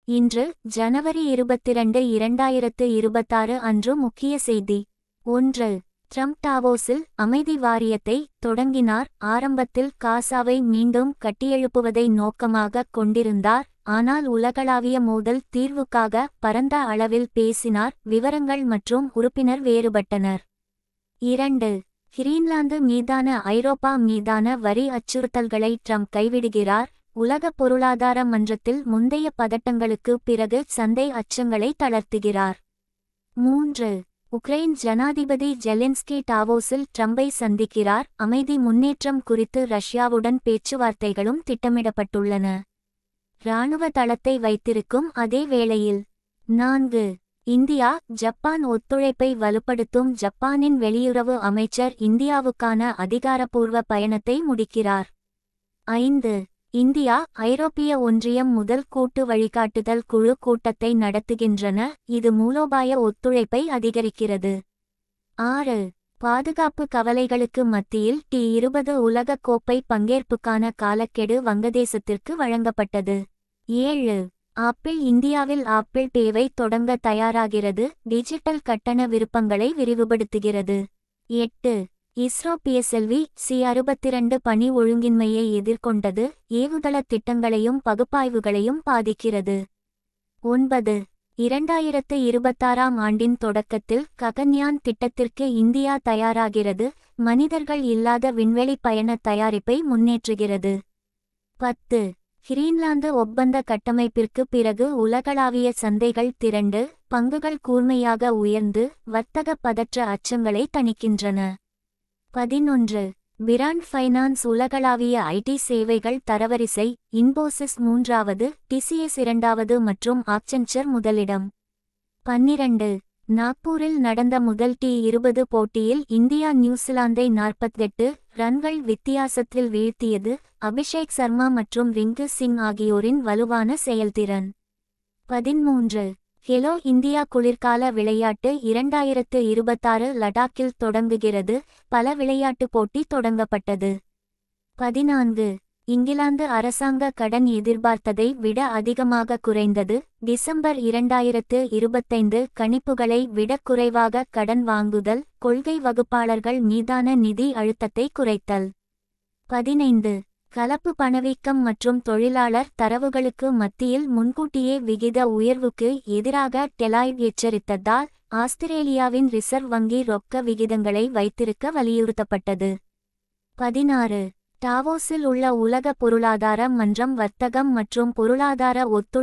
இன்று ஜனவரி 22, 2026 அன்று முக்கிய செய்தி. 1. ட்ரம்ப் டாவோஸில் அமைதி வாரியத்தை தொடங்கினார். ஆரம்பத்தில் காசாவை மீண்டும் கட்டியெழுப்புவதை நோக்கமாக கொண்டிருந்தார். ஆனால் உலகளாவிய மோதல் தீர்வுக்காக பரந்த அளவில் பேசினார். விவரங்கள் மற்றும் உறுப்பினர் வேறுபட்டனர். 2. கிரீன்லாந்து மீதான ஐரோப்பா மீதான வரி அச்சுறுத்தல்களை ட்ரம்ப் கைவிடுகிறார். உலக பொருளாதார மன்றத்தில் முந்தைய பதட்டங்களுக்கு பிறகு சந்தை அச்சங்களை தளர்த்துகிறார். 3. உக்ரைன் ஜனாதிபதி ஜெலென்ஸ்கி டாவோஸில் ட்ரம்பை சந்திக்கிறார். அமைதி முன்னேற்றம் குறித்து ரஷ்யாவுடன் பேச்சுவார்த்தைகளும் திட்டமிடப்பட்டுள்ளன. இராணுவ தளத்தை வைத்திருக்கும் அதே வேளையில். 4. இந்தியா ஜப்பான் ஒத்துழைப்பை வலுப்படுத்தும். ஜப்பானின் வெளியுறவு அமைச்சர் இந்தியாவுக்கான அதிகாரப்பூர்வ பயணத்தை முடிக்கிறார். 5. இந்தியா ஐரோப்பிய ஒன்றியம் முதல் கூட்டு வழிகாட்டுதல் குழு கூட்டத்தை நடத்துகின்றன. இது மூலோபாய ஒத்துழைப்பை அதிகரிக்கிறது. 6. பாதுகாப்பு கவலைகளுக்கு மத்தியில் T20 உலகக் கோப்பை பங்கேற்புக்கான காலக்கெடு வங்கதேசத்திற்கு வழங்கப்பட்டது. 7. ஆப்பிள் இந்தியாவில் ஆப்பிள் பேவை தொடங்க தயாராகிறது. டிஜிட்டல் கட்டண விருப்பங்களை விரிவுபடுத்துகிறது. 8. இஸ்ரோ PSLV C-62 பணி ஒழுங்கின்மையை எதிர்கொண்டது. ஏவுதள திட்டங்களையும் பகுப்பாய்வுகளையும் பாதிக்கிறது. 9. 2026 ஆண்டின் தொடக்கத்தில் ககன்யான் திட்டத்திற்கு இந்தியா தயாராகிறது. மனிதர்கள் இல்லாத விண்வெளி பயண தயாரிப்பை முன்னேற்றுகிறது. 10. கிரீன்லாந்து ஒப்பந்த கட்டமைப்பிற்கு பிறகு உலகளாவிய சந்தைகள் திரண்டு பங்குகள் கூர்மையாக உயர்ந்து வர்த்தக பதற்ற அச்சங்களை தணிக்கின்றன. 11. பிராண்ட் ஃபைனான்ஸ் உலகளாவிய IT சேவைகள் தரவரிசை இன்போசிஸ் 3வது, TCS 2வது மற்றும் ஆக்சென்சர் முதலிடம். 12. நாக்பூரில் நடந்த முதல் T20 போட்டியில் இந்தியா நியூசிலாந்தை 48 ரன்கள் வித்தியாசத்தில் வீழ்த்தியது. அபிஷேக் சர்மா மற்றும் ரிங்கு சிங் ஆகியோரின் வலுவான செயல்திறன். 13. ஹெலோ இந்தியா குளிர்கால விளையாட்டு 2026 லடாக்கில் தொடங்குகிறது. பல விளையாட்டு போட்டி தொடங்கப்பட்டது. 14. இங்கிலாந்து அரசாங்க கடன் எதிர்பார்த்ததை விட அதிகமாக குறைந்தது. டிசம்பர் 2025 கணிப்புகளை விட குறைவாக கடன் வாங்குதல். கொள்கை வகுப்பாளர்கள் மீதான நிதி அழுத்தத்தை குறைத்தல். 15. கலப்பு பணவீக்கம் மற்றும் தொழிலாளர் தரவுகளுக்கு மத்தியில் முன்கூட்டியே விகித உயர்வுக்கு எதிராக டெலாய்ட் எச்சரித்ததால் ஆஸ்திரேலியாவின் ரிசர்வ் வங்கி ரொக்க விகிதங்களை வைத்திருக்க வலியுறுத்தப்பட்டது. 16. டாவோஸில் உள்ள உலக பொருளாதார மன்றம் வர்த்தகம் மற்றும் பொருளாதார ஒத்துழைப்பு